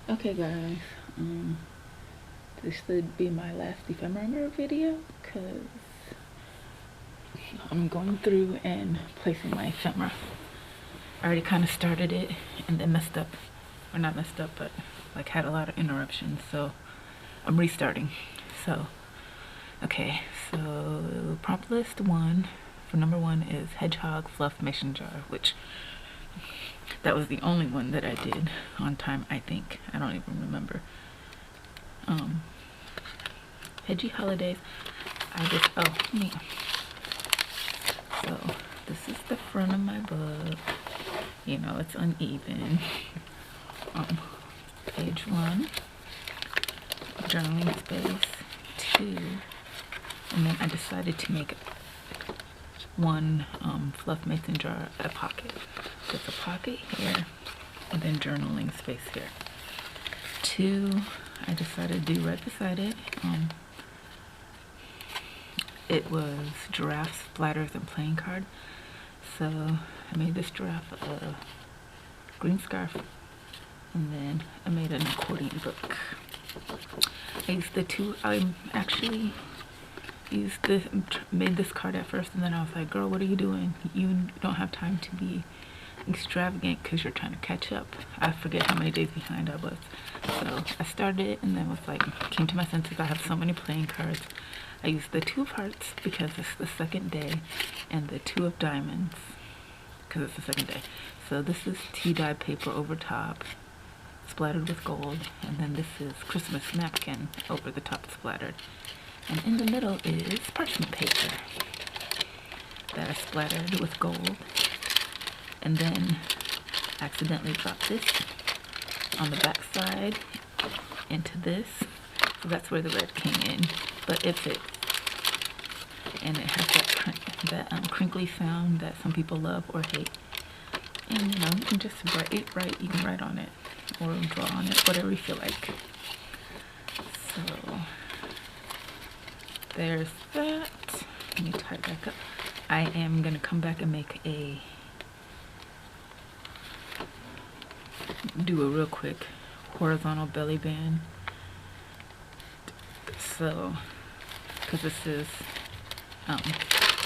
Okay guys, this should be my last Dephemerember video because I'm going through and placing my ephemera. I already kind of started it and then messed up, or not messed up, but like had a lot of interruptions, so I'm restarting. So, okay, so prompt list 1 for number 1 is hedgehog fluff mason jar, which that was the only one that I did on time, I think. I don't even remember. Hedgy holidays. So this is the front of my book. You know, it's uneven. Page 1, journaling space 2, and then I decided to make one fluff mason jar a pocket. Just a pocket here, and then journaling space here. 2, I decided to do right beside it. It was giraffes, splatters, and playing card. So I made this giraffe a green scarf, and then I made an accordion book. I used the two. I actually made this card at first, and then I was like, girl, what are you doing? You don't have time to be extravagant because you're trying to catch up. I forget how many days behind I was. So I started it and then was like, came to my senses. I have so many playing cards. I used the 2 of hearts because it's the second day, and the 2 of diamonds because it's the second day. So this is tea dye paper over top, splattered with gold, and then this is Christmas napkin over the top, splattered. And in the middle is parchment paper that I splattered with gold, and then accidentally dropped this on the back side into this, so that's where the red came in, but it fits, and it has that crinkly sound that some people love or hate. And you know, you can just write, you can write on it or draw on it, whatever you feel like. So there's that. Let me tie it back up. I am gonna come back and do a real quick horizontal belly band. So, because this is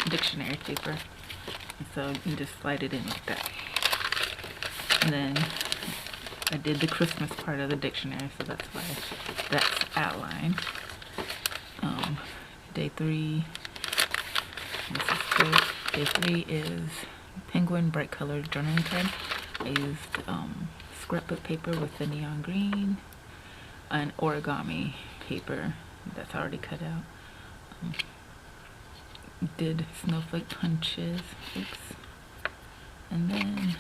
dictionary paper, and so you just slide it in like that. And then I did the Christmas part of the dictionary, so that's why that's outlined. Day 3. This is great. Day 3 is penguin bright colored journaling card. I used scrapbook paper with the neon green and origami paper that's already cut out. Did snowflake punches. Oops. And then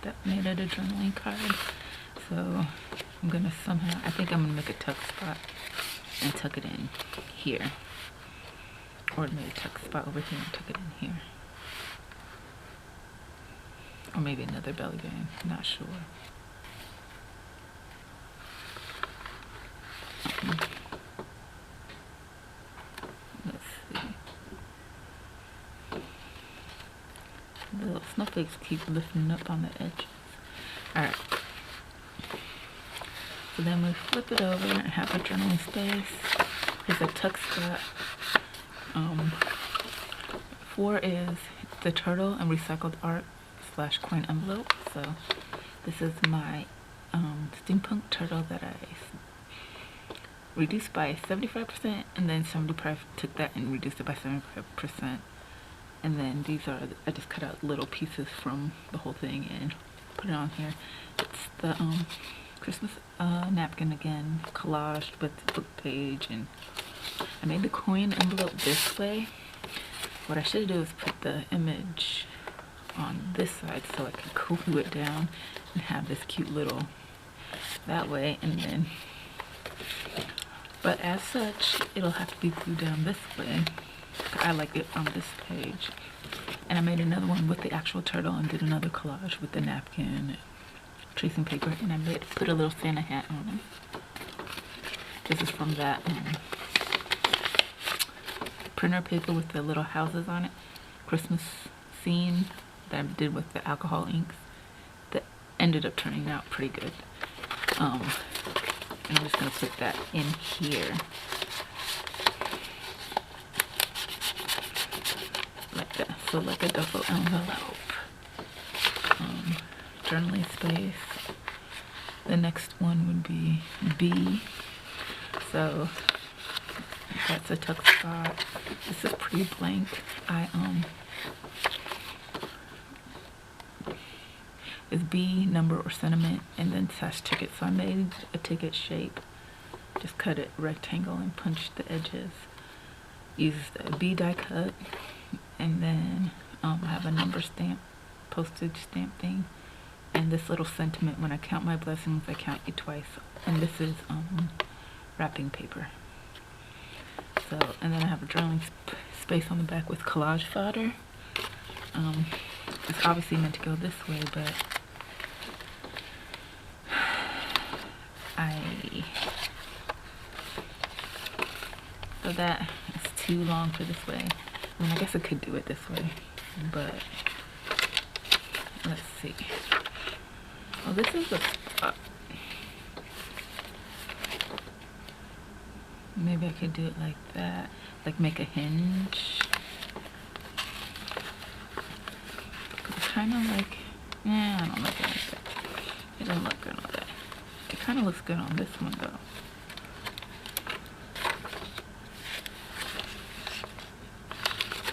that made it a journaling card. So I'm gonna I think I'm gonna make a tuck spot and tuck it in here. Or maybe tuck spot over here and tuck it in here. Or maybe another belly band, not sure. Let's see. The little snowflakes keep lifting up on the edges. Alright. So then we flip it over and have a journaling space. There's a tuck spot. 4 is the turtle and recycled art / coin envelope. So this is my steampunk turtle that I reduced by 75%, and then 75 took that and reduced it by 75%. And then these are, I just cut out little pieces from the whole thing and put it on here. It's the Christmas napkin again, collaged with the book page, and I made the coin envelope this way. What I should do is put the image on this side so I can glue it down and have this cute little that way, and then, but as such it'll have to be glued down this way. I like it on this page. And I made another one with the actual turtle and did another collage with the napkin, tracing paper, and I put a little Santa hat on it. This is from that printer paper with the little houses on it, Christmas scene that I did with the alcohol inks, that ended up turning out pretty good. And I'm just gonna put that in here. Like that, so like a duffel envelope. Journaling space. The next one would be B. So that's a tuck spot. This is pretty blank. It's B, number or sentiment, and then slash ticket. So I made a ticket shape. Just cut it rectangle and punch the edges. Use the B die cut, and then I have a number stamp, postage stamp thing, and this little sentiment: when I count my blessings, I count you twice. And this is wrapping paper. So, and then I have a journaling space on the back with collage fodder. It's obviously meant to go this way, but so that is too long for this way. I mean, I guess I could do it this way, but let's see. Oh, this is the spot. Maybe I could do it like that, like make a hinge. It's kind of like, I don't like it like that. It doesn't look good on that. It kind of looks good on this one though.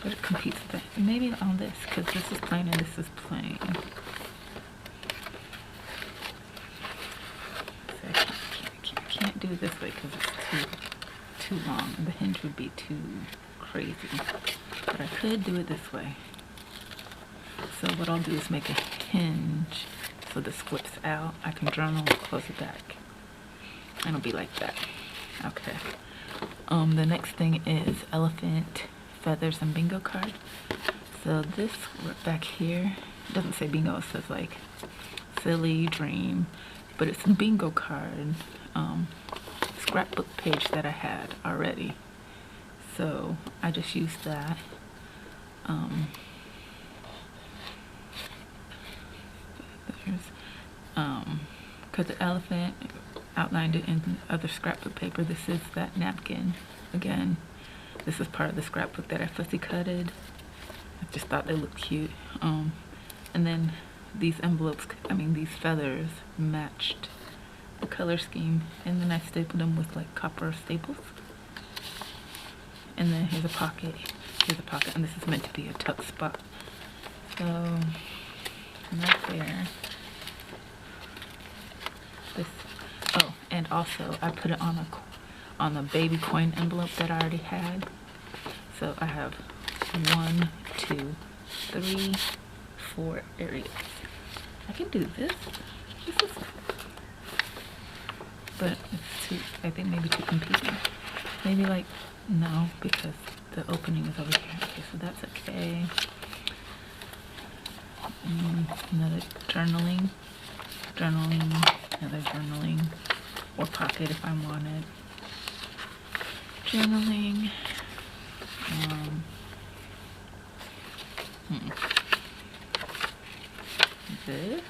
But it competes with that. Maybe on this, because this is plain and this is plain. So I can't do it this way because it's too long, and the hinge would be too crazy. But I could do it this way. So what I'll do is make a hinge so this flips out. I can journal, close it back, and it'll be like that. Okay. The next thing is elephant, feathers, and bingo card. So this back here doesn't say bingo, it says like silly dream, but it's a bingo card scrapbook page that I had already, so I just used that. Cut the elephant, outlined it in other scrapbook paper. This is that napkin again. This is part of the scrapbook that I fussy cutted. I just thought they looked cute. And then these envelopes, these feathers matched the color scheme, and then I stapled them with like copper staples. And then here's a pocket, and this is meant to be a tuck spot. So right there. This, oh, and also I put it on a baby coin envelope that I already had. So I have 1, 2, 3, 4 areas. I can do this. This is, but it's too, I think maybe too competing. Maybe like, no, because the opening is over here. Okay, so that's okay. Another journaling, another journaling, or pocket if I wanted. Journaling. This,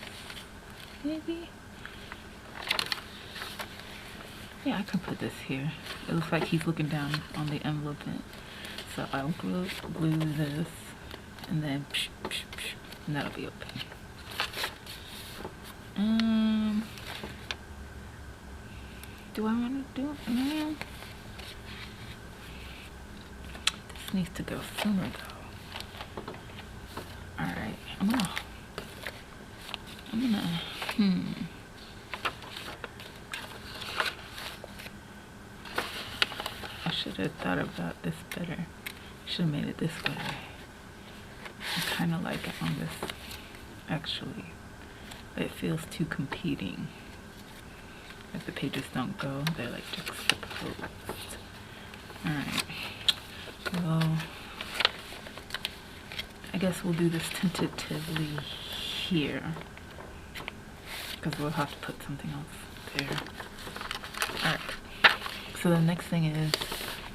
maybe? Yeah, I can put this here. It looks like he's looking down on the envelope. So I'll glue this, and then and that'll be okay. Do I want to do it now? This needs to go sooner though. Alright, I'm gonna I should have thought about this better. Should have made it this way. I kind of like it on this, actually. But it feels too competing. Like the pages don't go, they're like juxtaposed. Alright. Well, I guess we'll do this tentatively here, because we'll have to put something else there. Alright. So the next thing is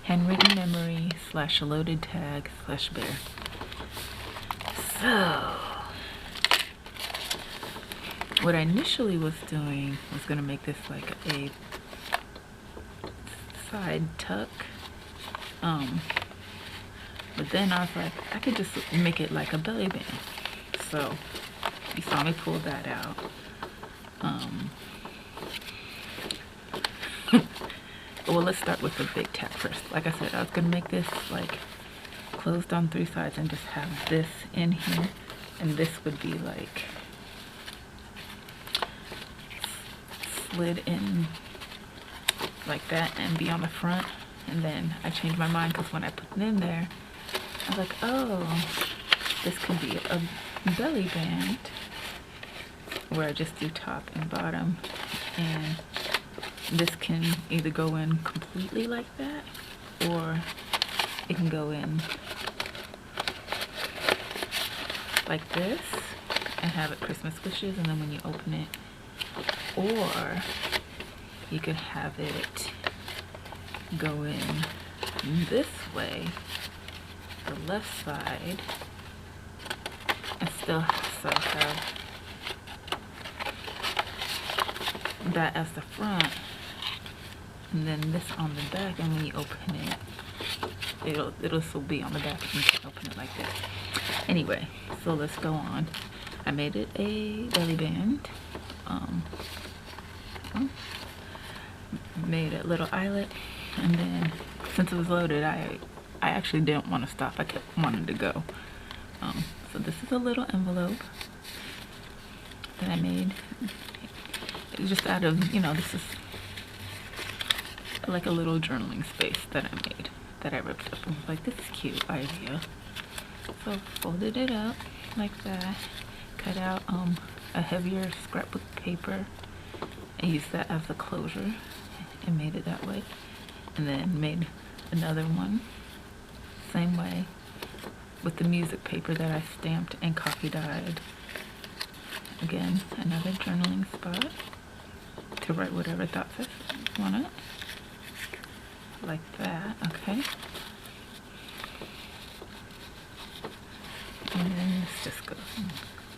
handwritten memory / loaded tag / bear. So what I initially was doing was gonna make this like a side tuck, but then I was like, I could just make it like a belly band. So you saw me pull that out. Well, let's start with the big tack first. Like I said, I was gonna make this like closed on 3 sides and just have this in here, and this would be like slid in like that and be on the front. And then I changed my mind because when I put it in there, I was like, oh, this could be a belly band where I just do top and bottom, and this can either go in completely like that, or it can go in like this and have it Christmas wishes, and then when you open it, or you could have it go in this way, the left side, and still have that as the front, and then this on the back, and when you open it, it'll still be on the back, and you can open it like this. Anyway, so let's go on. I made it a belly band, made a little eyelet, and then since it was loaded, I actually didn't want to stop. I kept wanting to go. So this is a little envelope that I made. It was just out of, you know, this is like a little journaling space that I made, that I ripped up and was like, this is a cute idea. So folded it up like that, cut out a heavier scrapbook paper and used that as a closure and made it that way, and then made another one same way with the music paper that I stamped and coffee dyed. Again, another journaling spot to write whatever thoughts I want it, like that. Okay, and then this just goes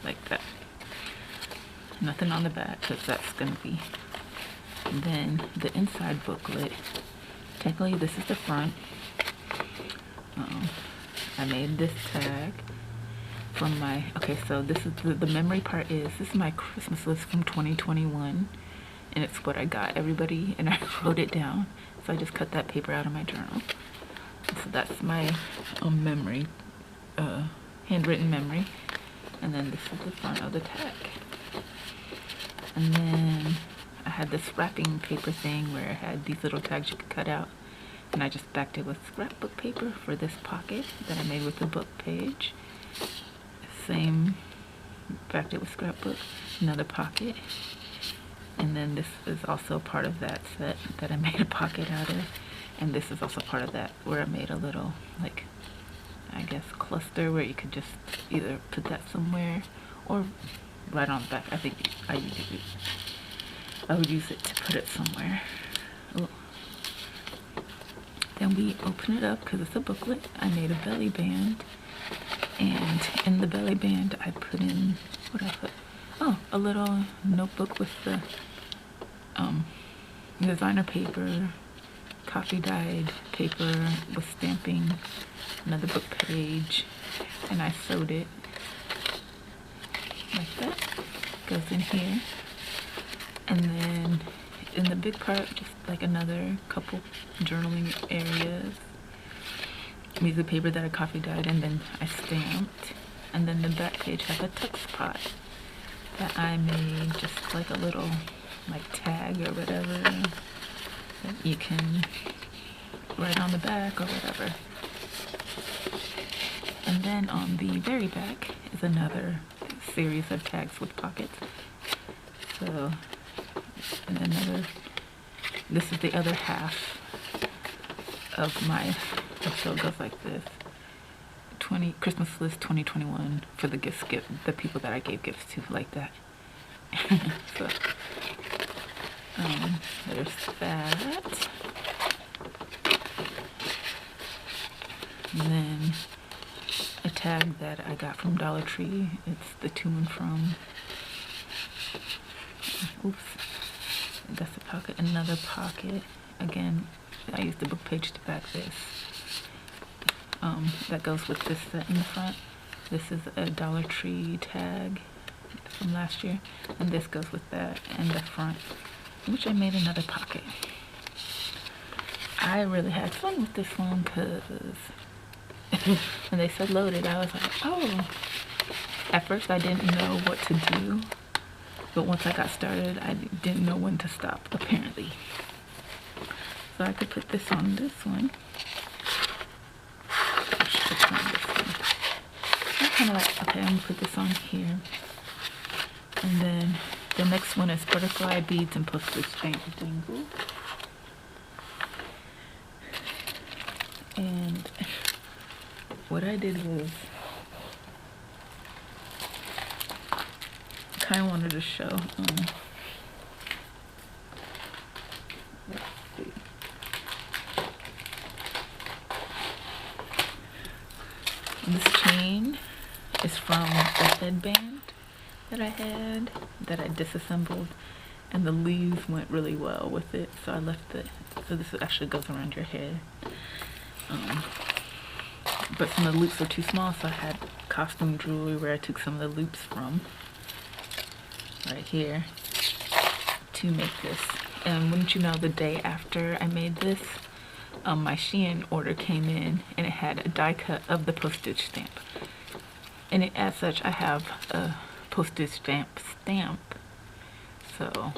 like that. Nothing on the back because that's gonna be. And then the inside booklet, technically this is the front. I made this tag from my, okay, so this is the memory part is, this is my Christmas list from 2021, and it's what I got everybody, and I wrote it down. So I just cut that paper out of my journal. So that's my memory, handwritten memory. And then this is the front of the tag. And then I had this wrapping paper thing where I had these little tags you could cut out, and I just backed it with scrapbook paper for this pocket that I made with the book page. Same, backed it with scrapbook, another pocket. And then this is also part of that set that I made a pocket out of. And this is also part of that where I made a little, like, I guess, cluster where you could just either put that somewhere or right on the back. I think I would use it to put it somewhere. Ooh. Then we open it up because it's a booklet. I made a belly band, and in the belly band I put in, what did I put? Oh, a little notebook with the designer paper, coffee dyed paper with stamping, another book page, and I sewed it like that. Goes in here, and then in the big part, just like another couple journaling areas, music paper that I coffee dyed and then I stamped. And then the back page has a tuck spot that I made, just like a little like tag or whatever that you can write on the back or whatever. And then on the very back is another series of tags with pockets. So, and another, this is the other half of my, so it goes like this. Christmas list 2021 for the gifts, the people that I gave gifts to, like that. So, there's that. And then a tag that I got from Dollar Tree. It's the to and from. oops, that's the pocket. Another pocket. Again, I used the book page to back this. That goes with this set in the front. This is a Dollar Tree tag from last year, and this goes with that in the front, which I made another pocket. I really had fun with this one because when they said loaded, I was like, oh. At first I didn't know what to do, but once I got started, I didn't know when to stop, apparently. So I could put this on this one. I'm kind of like, okay, I'm gonna put this on here. And then the next one is butterfly beads and postage stamp dangle. And what I did was, I kind of wanted to show, let's see. This chain is from the headband that I had, that I disassembled, and the leaves went really well with it, so I left it. So this actually goes around your head. But some of the loops were too small, so I had costume jewelry where I took some of the loops from, right here, to make this. And wouldn't you know, the day after I made this, my Shein order came in, and it had a die cut of the postage stamp. And it, as such, I have a postage stamp. So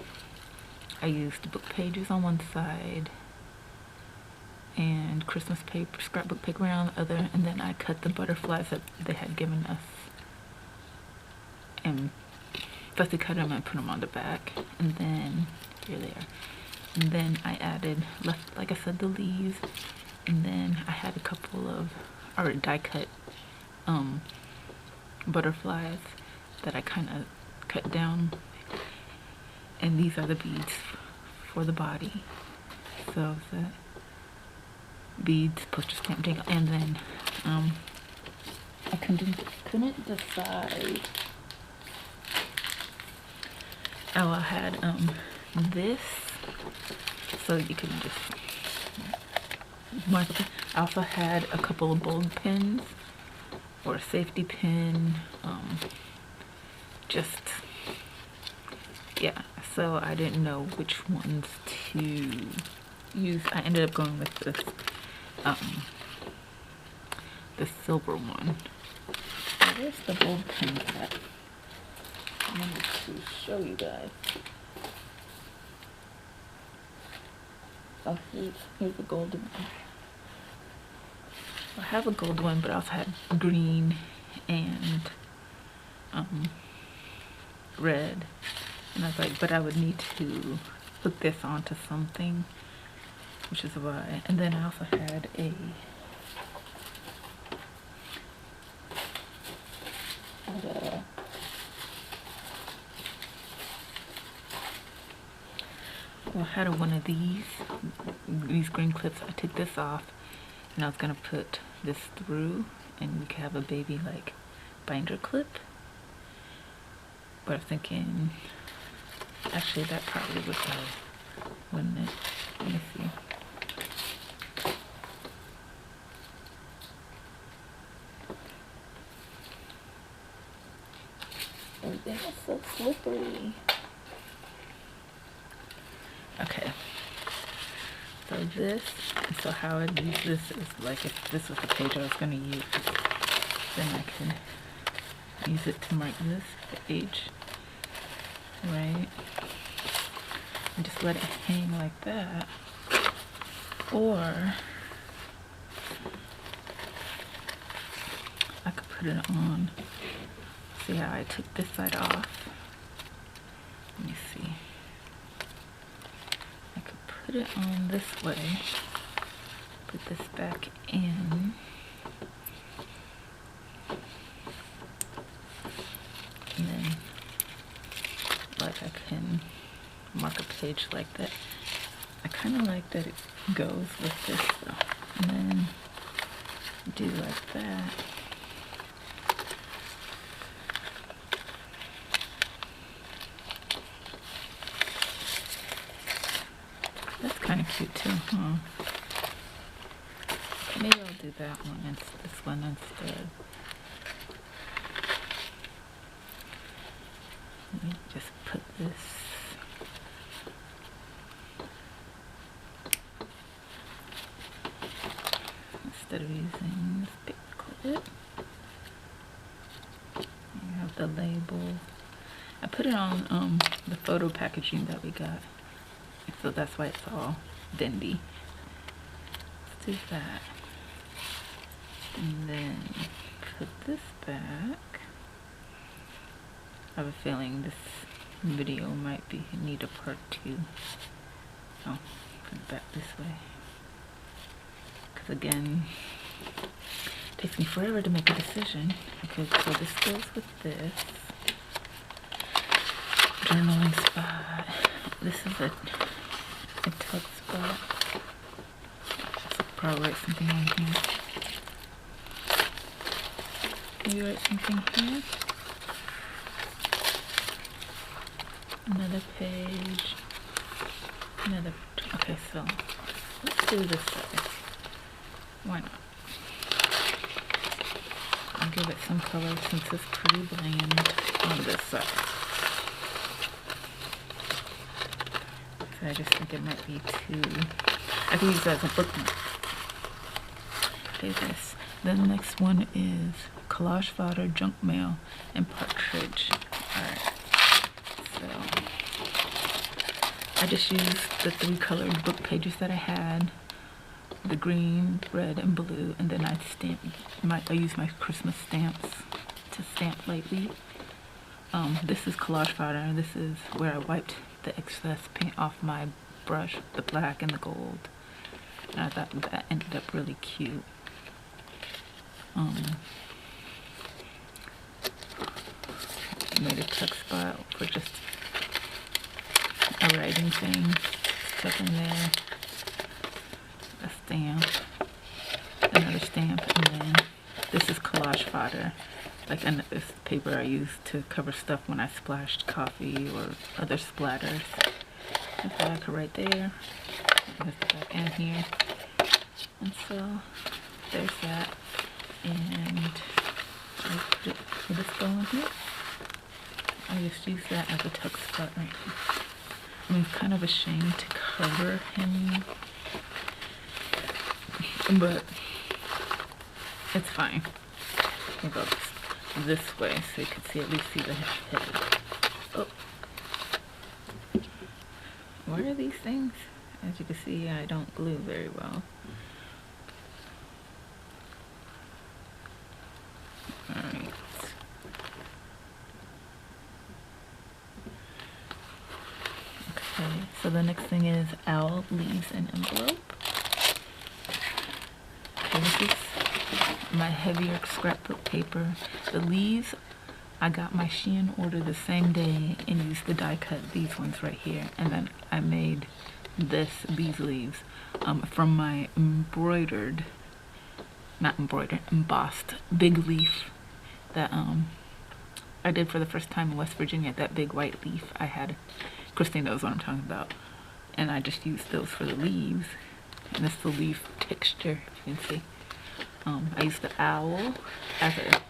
I used the book pages on one side and Christmas paper, scrapbook paper on the other, and then I cut the butterflies that they had given us and fussy cut them and put them on the back, and then here they are. And then I added, left, like I said, the leaves, and then I had a couple of, or die cut butterflies that I kind of cut down, and these are the beads for the body. So the beads, postage stamp dangle, and then I couldn't decide. Oh, I had this, so you can just mark it. I also had a couple of bulb pins or a safety pin, just, yeah, so I didn't know which ones to use. I ended up going with this, the silver one. Where's the bulb pin at? I wanted to show you guys. Oh, here's a golden one. I have a gold one, but I also had green and red. And I was like, but I would need to hook this onto something, which is why. And then I also had one of these green clips. I took this off, and I was gonna put this through, and we could have a baby like binder clip. But I'm thinking, actually, that probably would go, wouldn't it? Let me see. Oh, they are so slippery. Okay. So this, so how I'd use this is like, if this was the page I was going to use, then I can use it to mark this page, right? And just let it hang like that. Or I could put it on. See how I took this side off? Let me see. I could put it on this way. Put this back in. And then, like, I can mark a page like that. I kind of like that it goes with this though. And then do like that. cute too, huh? Maybe I'll do that one and this one instead. Let me just put this. Instead of using this big clip, you have the label. I put it on the photo packaging that we got, so that's why it's all bendy. Let's do that. And then put this back. I have a feeling this video might need a part 2. Oh, put it back this way. Because again, it takes me forever to make a decision. Okay, so this goes with this. Journaling spot. This is a tug spot. So probably write something on here. Maybe write something here. Another page. Another. Okay, so let's do this side. Why not? I'll give it some color since it's pretty bland on this side. So I just think it might be too. I can use that as a bookmark. Do this. Then the next one is collage fodder, junk mail, and partridge. Alright. So I just used the 3 colored book pages that I had. The green, red, and blue, and then I use my Christmas stamps to stamp lately. This is collage fodder, and this is where I wiped the excess paint off my brush, the black and the gold. And I thought that ended up really cute. Made a tuck spot for just a writing thing. Tuck in there. A stamp, another stamp, and then this is collage fodder. Like, and this paper I use to cover stuff when I splashed coffee or other splatters. That's back right there. There's the back end here. And so there's that. And I put this go in here. I just use that as a tuck spot right here. I'm kind of ashamed to cover him, but it's fine. We'll go this way so you can see, at least see the head. Oh, what are these things? As you can see, I don't glue very well. Alright. Okay, so the next thing is owl, leaves, and envelope. Okay, this is my heavier scrapbook paper. The leaves, I got my Shein order the same day and used the die cut these ones right here. And then I made these leaves from my embossed big leaf that I did for the first time in West Virginia. That big white leaf I had. Christine knows what I'm talking about. And I just used those for the leaves. And this is the leaf texture, if you can see. I used the owl as a